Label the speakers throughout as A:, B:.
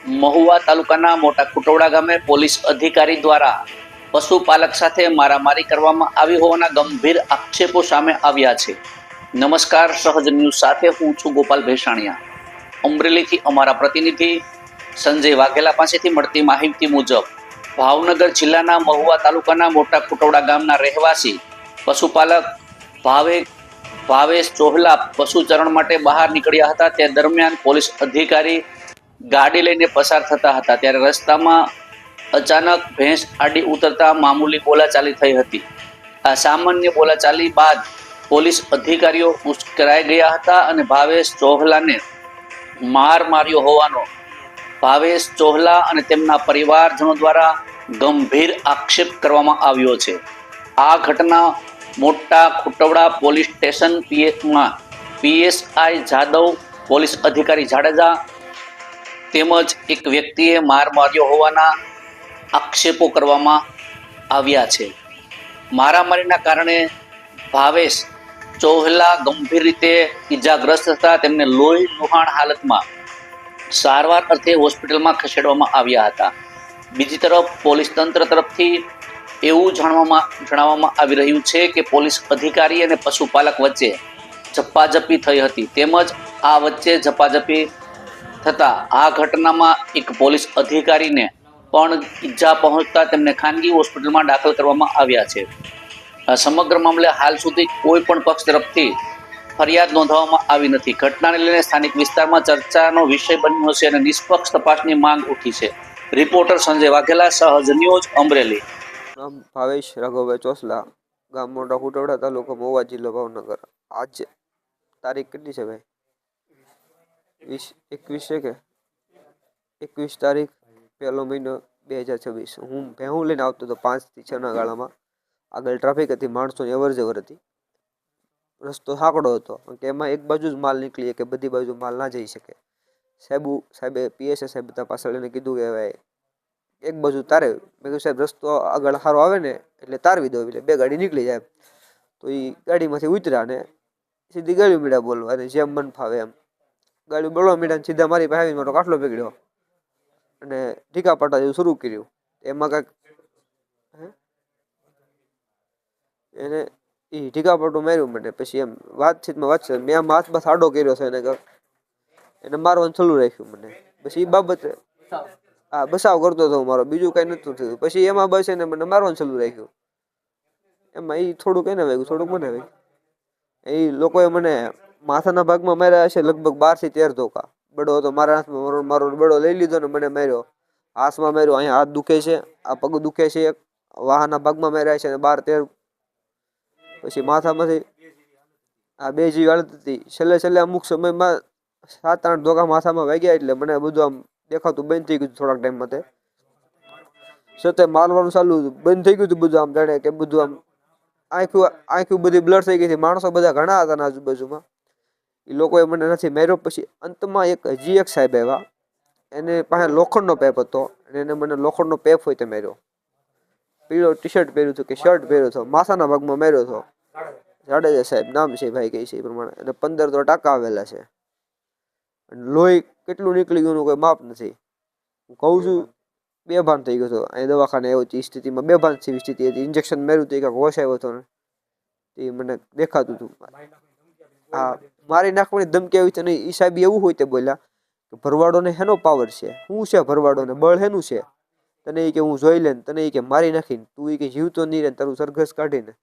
A: મહુવા તાલુકાના મોટા કુટોડા ગામે પોલીસ અધિકારી દ્વારા પશુપાલક સાથે મારામારી કરવામાં આવી હોવાના ગંભીર આક્ષેપો સામે આવ્યા છે. નમસ્કાર, સહજ ન્યૂઝ સાથે હું છું ગોપાલ ભેસાણિયા. અમરેલીથી અમારા પ્રતિનિધિ સંજય વાઘેલા પાસેથી મળતી માહિતી મુજબ ભાવનગર જિલ્લાના મહુવા તાલુકાના મોટા કુટોડા ગામના રહેવાસી પશુપાલક ભાવેશ ચોહલા પશુચરણ માટે બહાર નીકળ્યા હતા. તે દરમિયાન પોલીસ અધિકારી ગાડી લઈને પસાર થતા હતા ત્યારે રસ્તામાં અચાનક ભેંસ આડી ઉતરતા મામૂલી બોલાચાલી થઈ હતી. આ સામાન્ય બોલાચાલી બાદ પોલીસ અધિકારીઓ ઉશ્કેરાઈ ગયા હતા અને ભાવેશ ચોહલાને માર માર્યો હોવાનો ભાવેશ ચોહલા અને તેમના પરિવારજનો દ્વારા ગંભીર આક્ષેપ કરવામાં આવ્યો છે. આ ઘટના મોટા ખુટવડા પોલીસ સ્ટેશન પીએસમાં પીએસઆઈ જાદવ, પોલીસ અધિકારી જાડેજા તેમજ એક વ્યક્તિએ માર માર્યો હોવાના આક્ષેપો કરવામાં આવ્યા છે. મારામારીના કારણે ભાવેશ ચોહલા ગંભીર રીતે ઈજાગ્રસ્ત હતા. તેમને લોહી લુહાણ હાલતમાં સારવાર અર્થે હોસ્પિટલમાં ખસેડવામાં આવ્યા હતા. બીજી તરફ પોલીસ તંત્ર તરફથી એવું જણાવવામાં આવી રહ્યું છે કે પોલીસ અધિકારી અને પશુપાલક વચ્ચે ઝપાઝપી થઈ હતી તેમજ આ વચ્ચે ઝપાઝપી થતા આ ઘટનામાં એક પોલીસ અધિકારીને પણ ઈજા પહોંચતા તેમને ખાનગી હોસ્પિટલમાં દાખલ કરવામાં આવ્યા છે. સમગ્ર મામલે હાલ સુધી કોઈ પણ પક્ષ તરફથી ફરિયાદ નોંધવામાં આવી નથી. ઘટનાને લઈને સ્થાનિક વિસ્તારમાં ચર્ચાનો વિષય બન્યો છે અને નિષ્પક્ષ તપાસની માંગ ઉઠી છે. રિપોર્ટર સંજય વાઘેલા, સહજ ન્યૂઝ, અમરેલી.
B: નામ ભાવેશ રાઘવભાઈ ચોસલા, ગામ મોટા કુટોડા, તાલુકો મહુવા, જિલ્લો ભાવનગર. આજ તારીખ કેટલી છે ભાઈ? 21 છે કે 21 તારીખ 1લો મહિનો 2026. હું ભેહું લઈને આવતો હતો 5 થી 6 ના ગાળામાં. આગળ ટ્રાફિક હતી, માણસોની અવર જવર હતી. રસ્તો સાંકડો હતો કે એમાં એક બાજુ જ માલ નીકળીએ કે બધી બાજુ માલ ના જઈ શકે. સાહેબે પીએસએ સાહેબ બધા પાછળ એને કીધું કે ભાઈ એક બાજુ તારે. મેં કહ્યું સાહેબ રસ્તો આગળ સારો આવે ને એટલે તારવી દો એટલે 2 ગાડી નીકળી જાય. તો એ ગાડીમાંથી ઉતર્યા ને સીધી ગાડી મીડા બોલવા અને જેમ મન ફાવે એમ ગાડી બોલવા મીડા સીધા મારી પાસે મોટો કાટલો પકડ્યો અને ઢીકા પાટા જેવું શરૂ કર્યું. એમાં કાંઈક એને એ ઢીકા પાટું માર્યું મને. પછી એમ વાતચીત મેં આમ હાથમાં સાડો કર્યો છે એને મારવાનું ચાલુ રાખ્યું મને. પછી એ બાબતે બસાવ કરતો હતો મારો, બીજું કઈ નતું થયું. પછી એમાં બસ એને મને મારવાનું ચાલુ રાખ્યું. એમાં એ થોડુંક એને વાગ્યું, થોડુંક મને વાગ્યું. એ લોકોએ મને માથાના ભાગમાં માર્યા હશે લગભગ 12 થી 13 ધોકા. બડો હતો મારા હાથમાં, મારો બડો લઈ લીધો ને મને માર્યો. હાથમાં માર્યો, અહીંયા હાથ દુખે છે, આ પગ દુખે છે, વાહના ભાગમાં માર્યા છે 12-13. પછી માથામાંથી આ 2 જીવ હાલત હતી. છેલ્લે અમુક સમયમાં 7-8 ધોકા માથામાં વાગ્યા એટલે મને બધું આમ દેખાતું બંધ થઈ ગયું. થોડાક ટાઈમ માટે સતે મારવાનું ચાલુ બંધ થઈ ગયું બધું. આમ જાણે કે બધું આમ આંખું બધી બ્લડ થઈ ગઈ હતી. માણસો બધા ઘણા હતા આજુબાજુમાં. એ લોકોએ મને નથી માર્યો. પછી અંતમાં હજી એક સાહેબ આવ્યા, એને પાસે લોખંડનો પેપ હતો અને એને મને લોખંડનો પેપ હોય તે માર્યો. પીળો ટી-શર્ટ પહેર્યું હતું કે શર્ટ પહેર્યો હતો, માથાના ભાગમાં માર્યો હતો. જાડેજા સાહેબ નામ છે, ભાઈ કહે છે એ પ્રમાણે. અને 15 તો ટાંકા આવેલા છે. લોહી કેટલું નીકળી ગયું કોઈ માપ નથી. હું કહું છું બેભાન થઈ ગયો હતો. અહીં દવાખાને આવ્યો હતી, સ્થિતિમાં બેભાન જેવી સ્થિતિ હતી. ઇન્જેક્શન માર્યું હતું, કાંઈક હોશ આવ્યો હતો ને એ મને દેખાતું હતું. હા, મારી નાખવાની ધમકી આવી હતી નહીં. એ સાહેબ એવું હોય તે બોલ્યા કે ભરવાડોને હેનો પાવર છે, શું છે ભરવાડોને, બળ હેનું છે તને? એ કે હું જોઈ લે તને, એ કે મારી નાખીને તું એ કે જીવતો નહીં રહે, તારું સરઘસ કાઢીને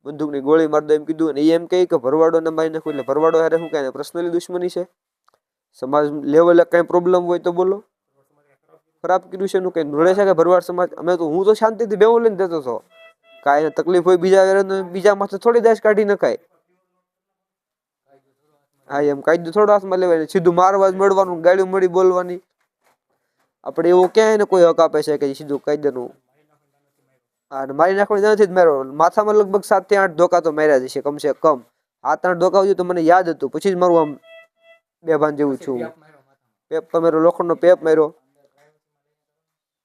B: બંદૂકની ગોળી મારી દો એમ કીધું. અને એ એમ કહે કે ભરવાડોને મારી નાખું એટલે ભરવાડો હારે શું કહે પર્સનલી દુશ્મની છે? સમાજ લેવલે કઈ પ્રોબ્લેમ હોય તો બોલો. ખરાબ કર્યું છે એનું કઈ નડે છે કે ભરવાડ સમાજ? હું તો શાંતિથી બેવું લઈને દેતો હતો. કાંઈ તકલીફ હોય બીજા માથે થોડી દાશ કાઢી નખાય. હા, એમ કાયદો થોડો હાથમાં લેવાય. સીધું મારવા જ મળવાનું, ગાડી મળી બોલવાની. આપણે એવું ક્યાંય એને કોઈ હક આપે છે કે સીધું કાયદાનું? હા, મારી નાખવાની નથી જ માર્યો. માથામાં લગભગ 7 થી 8 ધોકા તો માર્યા જશે કમસે કમ. 7-8 ધોકા હોય તો મને યાદ હતું. પછી જ મારું આમ બેભાન જેવું છું. પેપ તો માર્યો, લોખંડનો પેપ માર્યો.